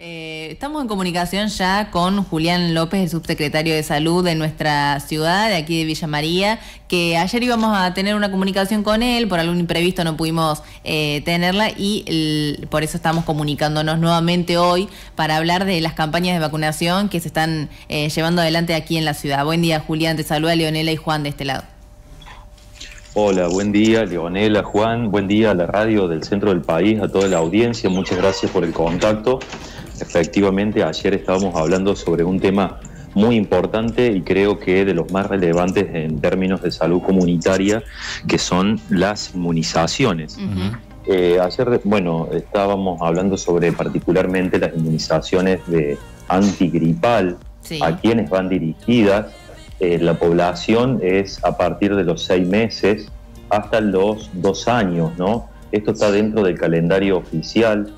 Estamos en comunicación ya con Julián López, el subsecretario de Salud de nuestra ciudad, de aquí de Villa María, que ayer íbamos a tener una comunicación con él, por algún imprevisto no pudimos tenerla y por eso estamos comunicándonos nuevamente hoy para hablar de las campañas de vacunación que se están llevando adelante aquí en la ciudad. Buen día, Julián, te saluda Leonela y Juan de este lado. Hola, buen día, Leonela, Juan, buen día a la radio del centro del país, a toda la audiencia, muchas gracias por el contacto. Efectivamente, ayer estábamos hablando sobre un tema muy importante y creo que de los más relevantes en términos de salud comunitaria, que son las inmunizaciones. Ayer, estábamos hablando sobre particularmente las inmunizaciones de antigripal, sí, a quienes van dirigidas. La población es a partir de los 6 meses hasta los 2 años, ¿no? Esto está dentro del calendario oficial,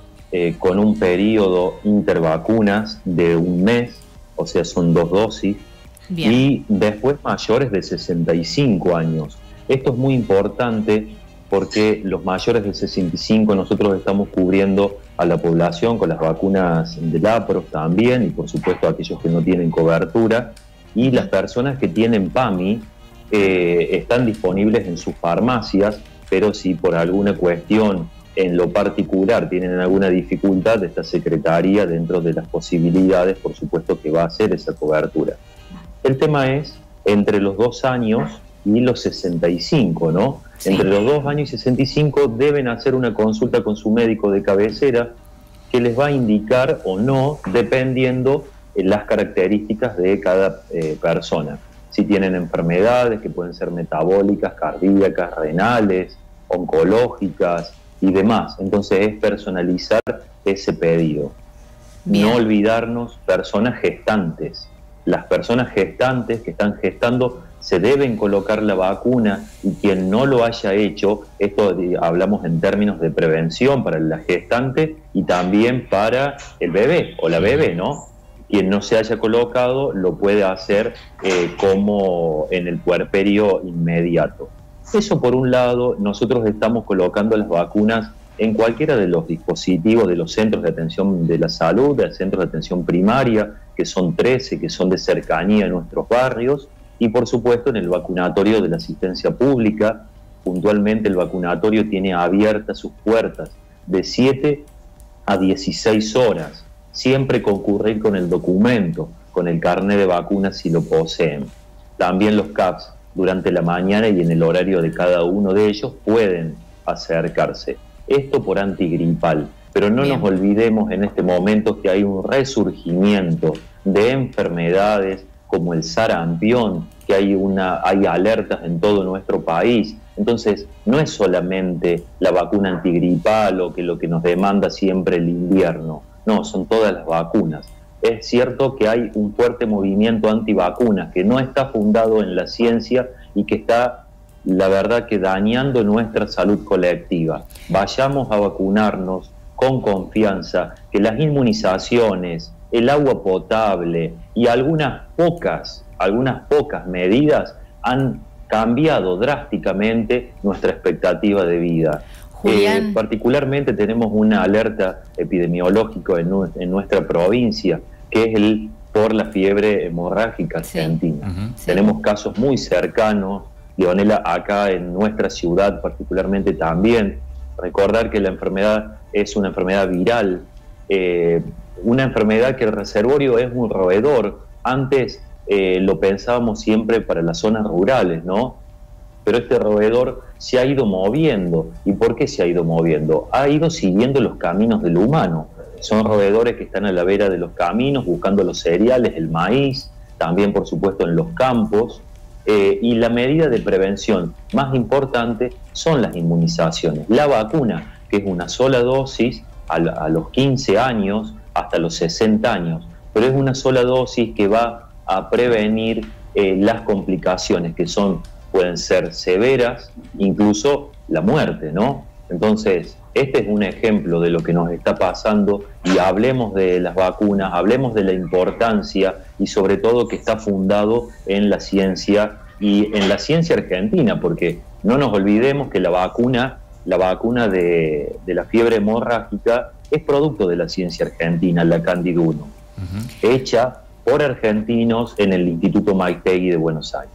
con un periodo intervacunas de 1 mes, o sea, son 2 dosis. Bien. Y después mayores de 65 años. Esto es muy importante porque los mayores de 65 nosotros estamos cubriendo a la población con las vacunas de Lapros también, y por supuesto aquellos que no tienen cobertura. Y las personas que tienen PAMI están disponibles en sus farmacias, pero si por alguna cuestión en lo particular tienen alguna dificultad, esta secretaría, dentro de las posibilidades, por supuesto que va a hacer esa cobertura. El tema es entre los 2 años y los 65, ¿no? Sí. Entre los 2 años y 65 deben hacer una consulta con su médico de cabecera que les va a indicar o no, dependiendo las características de cada persona. Si tienen enfermedades que pueden ser metabólicas, cardíacas, renales, oncológicas y demás. Entonces es personalizar ese pedido. Bien. No olvidarnos personas gestantes. Las personas gestantes que están gestando se deben colocar la vacuna, y quien no lo haya hecho, esto hablamos en términos de prevención para la gestante y también para el bebé o la bebé, ¿no? Quien no se haya colocado lo puede hacer como en el puerperio inmediato. Eso por un lado. Nosotros estamos colocando las vacunas en cualquiera de los dispositivos de los centros de atención de la salud, de los centros de atención primaria, que son 13, que son de cercanía en nuestros barrios, y por supuesto en el vacunatorio de la asistencia pública. Puntualmente el vacunatorio tiene abiertas sus puertas de 7 a 16 horas. Siempre concurrir con el documento, con el carnet de vacunas si lo poseen. También los CAPS durante la mañana y en el horario de cada uno de ellos pueden acercarse. Esto por antigripal, pero no Bien. Nos olvidemos en este momento que hay un resurgimiento de enfermedades como el sarampión, que hay alertas en todo nuestro país. Entonces no es solamente la vacuna antigripal o que lo que nos demanda siempre el invierno. No, son todas las vacunas. Es cierto que hay un fuerte movimiento antivacunas que no está fundado en la ciencia y que está, la verdad, que dañando nuestra salud colectiva. Vayamos a vacunarnos con confianza, que las inmunizaciones, el agua potable y algunas pocas medidas han cambiado drásticamente nuestra expectativa de vida. Particularmente tenemos una alerta epidemiológica en nuestra provincia, que es por la fiebre hemorrágica argentina. Sí. Tenemos casos muy cercanos, Leonela, acá en nuestra ciudad particularmente también. Recordar que la enfermedad es una enfermedad viral, una enfermedad que el reservorio es un roedor. Antes lo pensábamos siempre para las zonas rurales, ¿no? Pero este roedor se ha ido moviendo. ¿Y por qué se ha ido moviendo? Ha ido siguiendo los caminos del humano. Son roedores que están a la vera de los caminos, buscando los cereales, el maíz, también por supuesto en los campos. Y la medida de prevención más importante son las inmunizaciones. La vacuna, que es una sola dosis a los 15 años hasta los 60 años, pero es una sola dosis que va a prevenir las complicaciones que pueden ser severas, incluso la muerte, ¿no? Entonces, este es un ejemplo de lo que nos está pasando, y hablemos de las vacunas, hablemos de la importancia y sobre todo que está fundado en la ciencia y en la ciencia argentina, porque no nos olvidemos que la vacuna de la fiebre hemorrágica es producto de la ciencia argentina, la Candid 1, hecha por argentinos en el Instituto Maiztegui de Buenos Aires.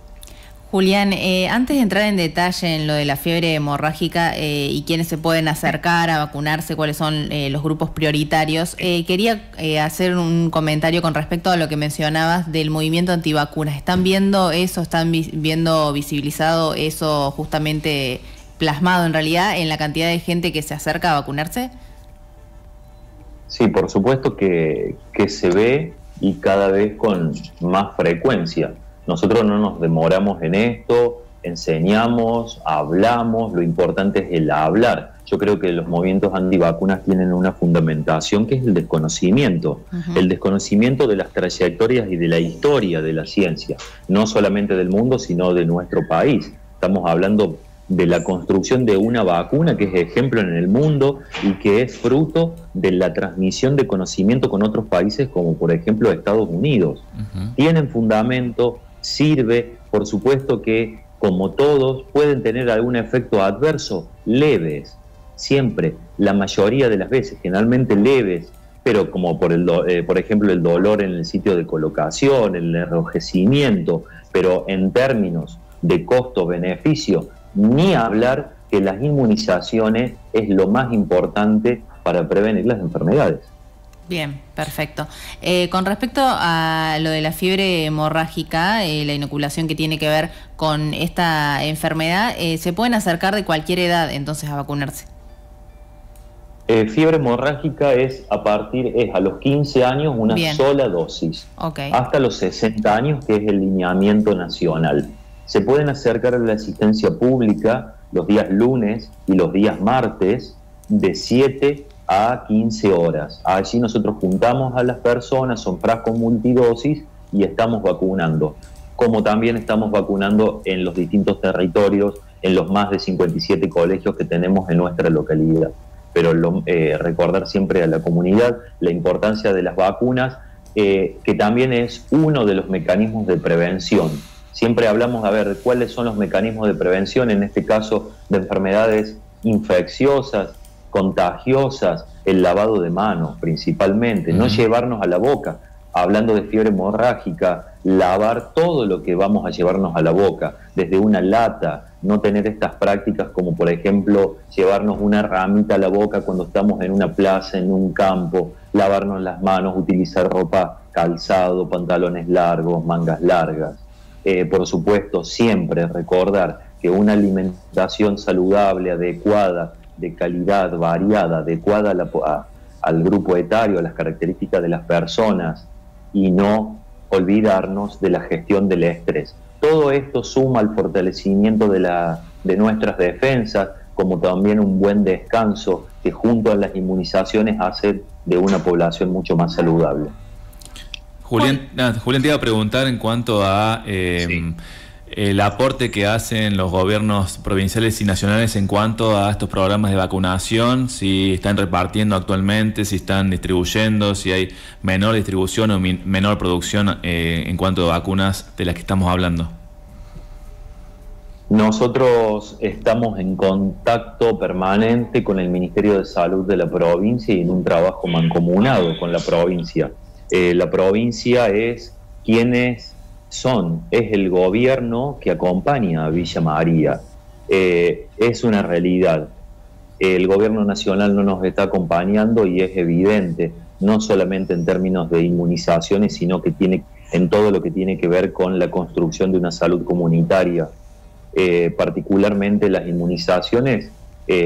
Julián, antes de entrar en detalle en lo de la fiebre hemorrágica y quiénes se pueden acercar a vacunarse, cuáles son los grupos prioritarios, quería hacer un comentario con respecto a lo que mencionabas del movimiento antivacunas. ¿Están viendo eso, están viendo visibilizado eso justamente plasmado en realidad en la cantidad de gente que se acerca a vacunarse? Sí, por supuesto que se ve y cada vez con más frecuencia. Nosotros no nos demoramos en esto, enseñamos, hablamos, lo importante es el hablar. Yo creo que los movimientos antivacunas tienen una fundamentación que es el desconocimiento, el desconocimiento de las trayectorias y de la historia de la ciencia, no solamente del mundo, sino de nuestro país. Estamos hablando de la construcción de una vacuna que es ejemplo en el mundo y que es fruto de la transmisión de conocimiento con otros países como por ejemplo Estados Unidos. Tienen fundamento, sirve, por supuesto que como todos pueden tener algún efecto adverso, leves, siempre, la mayoría de las veces, generalmente leves, pero como por ejemplo el dolor en el sitio de colocación, el enrojecimiento, pero en términos de costo-beneficio, ni hablar que las inmunizaciones es lo más importante para prevenir las enfermedades. Bien, perfecto. Con respecto a lo de la fiebre hemorrágica, la inoculación que tiene que ver con esta enfermedad, ¿se pueden acercar de cualquier edad entonces a vacunarse? Fiebre hemorrágica es a los 15 años una sola dosis, hasta los 60 años, que es el lineamiento nacional. Se pueden acercar a la asistencia pública los días lunes y los días martes de 7 a 15 horas. Allí nosotros juntamos a las personas, son frascos multidosis y estamos vacunando. Como también estamos vacunando en los distintos territorios, en los más de 57 colegios que tenemos en nuestra localidad. Pero recordar siempre a la comunidad la importancia de las vacunas, que también es uno de los mecanismos de prevención. Siempre hablamos, a ver, cuáles son los mecanismos de prevención, en este caso de enfermedades infecciosas, contagiosas, el lavado de manos principalmente, no llevarnos a la boca. Hablando de fiebre hemorrágica, lavar todo lo que vamos a llevarnos a la boca, desde una lata, no tener estas prácticas como por ejemplo llevarnos una ramita a la boca cuando estamos en una plaza, en un campo, lavarnos las manos, utilizar ropa, calzado, pantalones largos, mangas largas. Por supuesto, siempre recordar que una alimentación saludable, adecuada, de calidad, variada, adecuada al grupo etario, a las características de las personas, y no olvidarnos de la gestión del estrés. Todo esto suma al fortalecimiento de nuestras defensas, como también un buen descanso que junto a las inmunizaciones hace de una población mucho más saludable. Julián, te iba a preguntar en cuanto a el aporte que hacen los gobiernos provinciales y nacionales en cuanto a estos programas de vacunación, si están repartiendo actualmente, si están distribuyendo, si hay menor distribución o menor producción en cuanto a vacunas de las que estamos hablando. Nosotros estamos en contacto permanente con el Ministerio de Salud de la provincia y en un trabajo mancomunado con la provincia. La provincia es quienes son, es el gobierno que acompaña a Villa María. Es una realidad. El gobierno nacional no nos está acompañando y es evidente, no solamente en términos de inmunizaciones, sino que en todo lo que tiene que ver con la construcción de una salud comunitaria. Particularmente las inmunizaciones,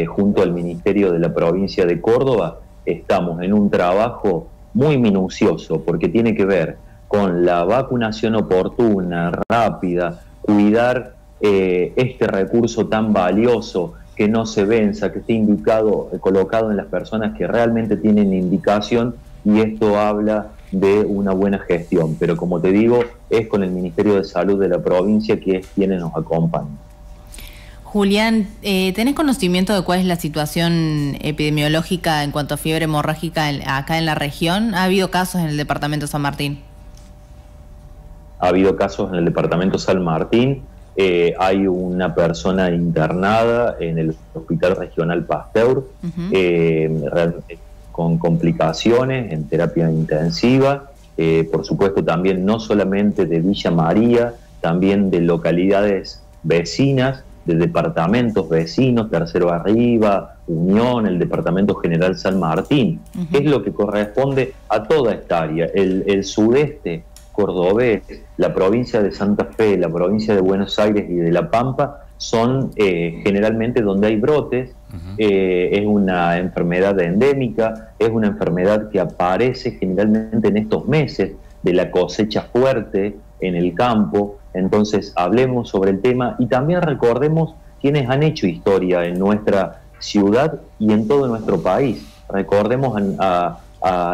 junto al Ministerio de la provincia de Córdoba, estamos en un trabajo muy minucioso, porque tiene que ver con la vacunación oportuna, rápida, cuidar este recurso tan valioso, que no se venza, que esté colocado en las personas que realmente tienen indicación, y esto habla de una buena gestión. Pero como te digo, es con el Ministerio de Salud de la provincia que es quienes nos acompañan. Julián, ¿tenés conocimiento de cuál es la situación epidemiológica en cuanto a fiebre hemorrágica acá en la región? ¿Ha habido casos en el departamento de San Martín? Ha habido casos en el departamento de San Martín. Hay una persona internada en el Hospital Regional Pasteur. con complicaciones en terapia intensiva, por supuesto también no solamente de Villa María, también de localidades vecinas, de departamentos vecinos, Tercero Arriba, Unión, el Departamento General San Martín, que es lo que corresponde a toda esta área, el sudeste cordobés, la provincia de Santa Fe, la provincia de Buenos Aires y de La Pampa, son generalmente donde hay brotes. Es una enfermedad endémica, es una enfermedad que aparece generalmente en estos meses de la cosecha fuerte en el campo. Entonces hablemos sobre el tema y también recordemos quienes han hecho historia en nuestra ciudad y en todo nuestro país. Recordemos a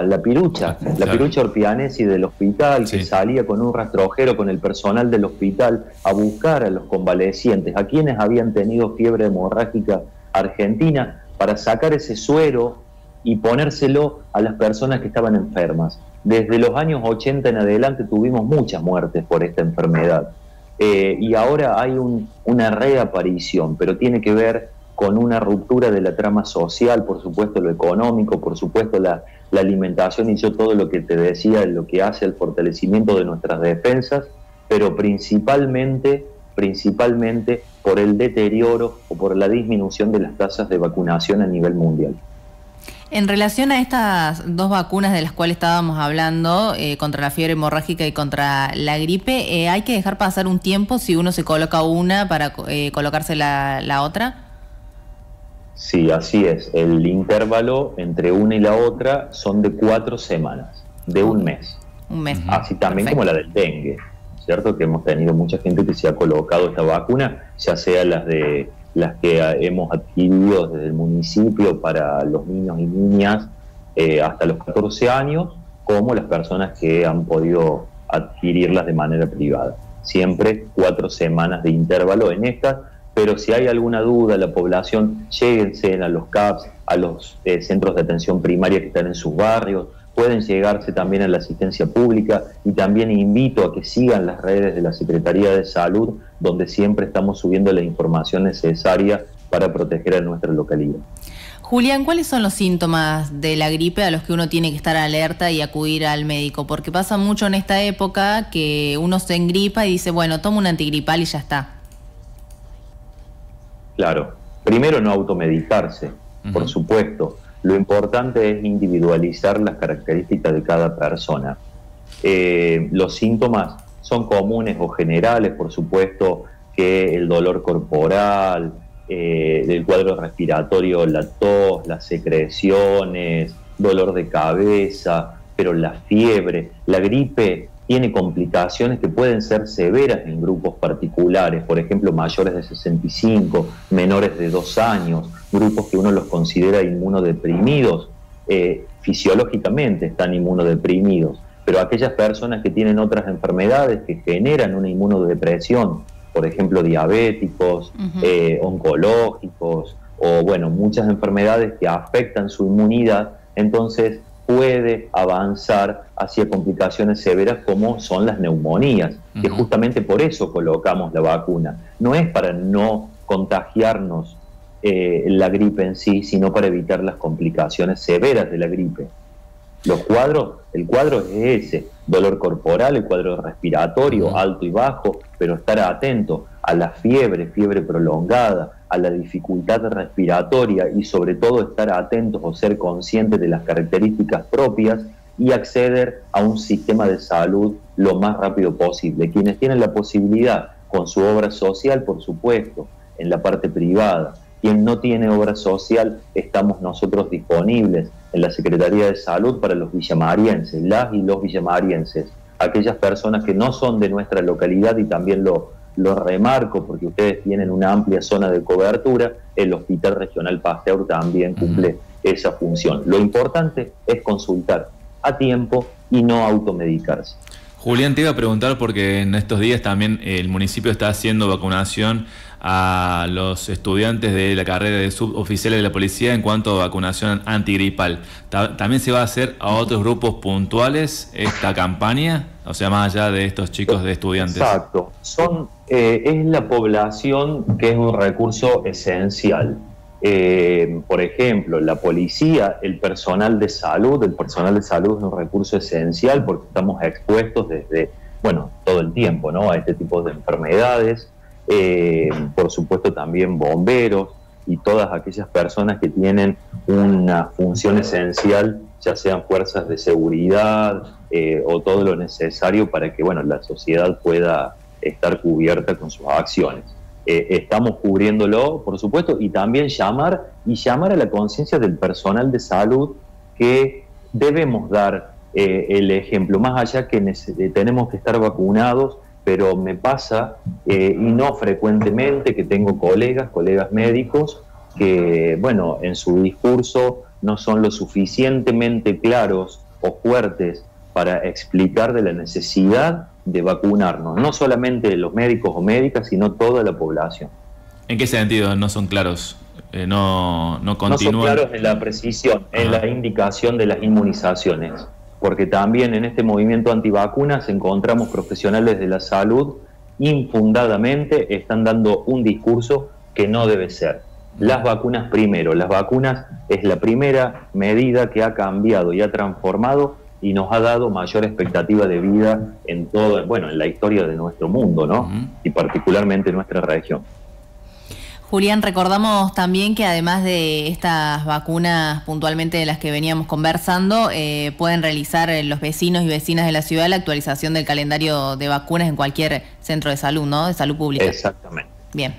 la Pirucha, la Pirucha Orpianesi del hospital, que salía con un rastrojero con el personal del hospital a buscar a los convalecientes, a quienes habían tenido fiebre hemorrágica argentina, para sacar ese suero y ponérselo a las personas que estaban enfermas. Desde los años 80 en adelante tuvimos muchas muertes por esta enfermedad, y ahora hay una reaparición, pero tiene que ver con una ruptura de la trama social, por supuesto lo económico, por supuesto la alimentación y todo lo que te decía, lo que hace al fortalecimiento de nuestras defensas, pero principalmente por el deterioro o por la disminución de las tasas de vacunación a nivel mundial. En relación a estas dos vacunas de las cuales estábamos hablando, contra la fiebre hemorrágica y contra la gripe, ¿hay que dejar pasar un tiempo si uno se coloca una para colocarse la otra? Sí, así es. El intervalo entre una y la otra son de 4 semanas, de un mes. Un mes. Así también como la del dengue, ¿cierto? Que hemos tenido mucha gente que se ha colocado esta vacuna, ya sea las que hemos adquirido desde el municipio para los niños y niñas hasta los 14 años, como las personas que han podido adquirirlas de manera privada. Siempre 4 semanas de intervalo en estas, pero si hay alguna duda, la población, lléguense a los CAPS, a los centros de atención primaria que están en sus barrios, pueden llegarse también a la asistencia pública, y también invito a que sigan las redes de la Secretaría de Salud, donde siempre estamos subiendo la información necesaria para proteger a nuestra localidad. Julián, ¿cuáles son los síntomas de la gripe a los que uno tiene que estar alerta y acudir al médico? Porque pasa mucho en esta época que uno se engripa y dice, bueno, tomo un antigripal y ya está. Claro, primero no automedicarse, por supuesto. Lo importante es individualizar las características de cada persona. Los síntomas son comunes o generales, por supuesto, que el dolor corporal, el cuadro respiratorio, la tos, las secreciones, dolor de cabeza, pero la fiebre, la gripe tiene complicaciones que pueden ser severas en grupos particulares, por ejemplo, mayores de 65, menores de 2 años, grupos que uno los considera inmunodeprimidos, fisiológicamente están inmunodeprimidos, pero aquellas personas que tienen otras enfermedades que generan una inmunodepresión, por ejemplo, diabéticos, oncológicos, o bueno, muchas enfermedades que afectan su inmunidad, entonces puede avanzar hacia complicaciones severas como son las neumonías, que justamente por eso colocamos la vacuna. No es para no contagiarnos la gripe en sí, sino para evitar las complicaciones severas de la gripe. El cuadro es ese: dolor corporal, el cuadro respiratorio, alto y bajo, pero estar atento a la fiebre prolongada, a la dificultad respiratoria, y sobre todo estar atentos o ser conscientes de las características propias y acceder a un sistema de salud lo más rápido posible. Quienes tienen la posibilidad, con su obra social, por supuesto, en la parte privada. Quien no tiene obra social, estamos nosotros disponibles en la Secretaría de Salud para los villamarienses, las y los villamarienses, aquellas personas que no son de nuestra localidad, y también lo remarco porque ustedes tienen una amplia zona de cobertura, el Hospital Regional Pasteur también cumple esa función. Lo importante es consultar a tiempo y no automedicarse. Julián, te iba a preguntar porque en estos días también el municipio está haciendo vacunación a los estudiantes de la carrera de suboficiales de la policía en cuanto a vacunación antigripal. ¿También se va a hacer a otros grupos puntuales esta campaña? O sea, más allá de estos chicos de estudiantes. Exacto. Es la población que es un recurso esencial. Por ejemplo, la policía, el personal de salud es un recurso esencial porque estamos expuestos desde, bueno, todo el tiempo, ¿no?, a este tipo de enfermedades. Por supuesto también bomberos y todas aquellas personas que tienen una función esencial, ya sean fuerzas de seguridad o todo lo necesario para que, bueno, la sociedad pueda estar cubierta con sus acciones. Estamos cubriéndolo, por supuesto, y también llamar a la conciencia del personal de salud que debemos dar el ejemplo, más allá que tenemos que estar vacunados, pero me pasa, y no frecuentemente, que tengo colegas médicos que, bueno, en su discurso no son lo suficientemente claros o fuertes para explicar de la necesidad de vacunarnos, no solamente los médicos o médicas, sino toda la población. ¿En qué sentido no son claros? No continúan. No son claros en la precisión, en la indicación de las inmunizaciones, porque también en este movimiento antivacunas encontramos profesionales de la salud infundadamente están dando un discurso que no debe ser. Las vacunas primero, las vacunas es la primera medida que ha cambiado y ha transformado y nos ha dado mayor expectativa de vida en todo, bueno, en la historia de nuestro mundo, ¿no? Y particularmente en nuestra región. Julián, recordamos también que además de estas vacunas puntualmente de las que veníamos conversando, pueden realizar los vecinos y vecinas de la ciudad la actualización del calendario de vacunas en cualquier centro de salud, ¿no?, de salud pública. Exactamente. Bien.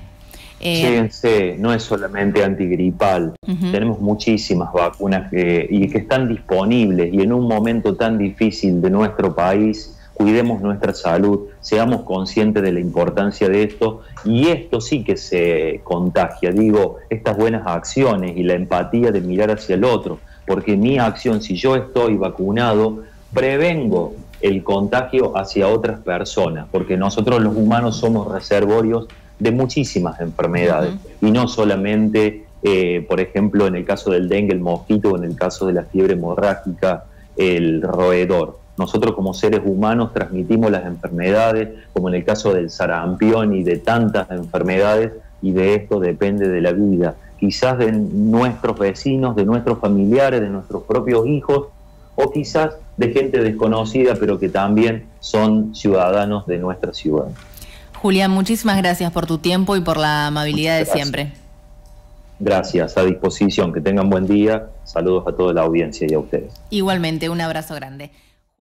Fíjense, no es solamente antigripal, tenemos muchísimas vacunas y que están disponibles, y en un momento tan difícil de nuestro país, cuidemos nuestra salud, seamos conscientes de la importancia de esto, y esto sí que se contagia, digo, estas buenas acciones y la empatía de mirar hacia el otro, porque mi acción, si yo estoy vacunado, prevengo el contagio hacia otras personas, porque nosotros los humanos somos reservorios de muchísimas enfermedades, y no solamente, por ejemplo, en el caso del dengue, el mosquito, o en el caso de la fiebre hemorrágica, el roedor. Nosotros como seres humanos transmitimos las enfermedades, como en el caso del sarampión y de tantas enfermedades, y de esto depende de la vida, quizás de nuestros vecinos, de nuestros familiares, de nuestros propios hijos, o quizás de gente desconocida, pero que también son ciudadanos de nuestra ciudad. Julián, muchísimas gracias por tu tiempo y por la amabilidad de siempre. Gracias, a disposición. Que tengan buen día. Saludos a toda la audiencia y a ustedes. Igualmente, un abrazo grande.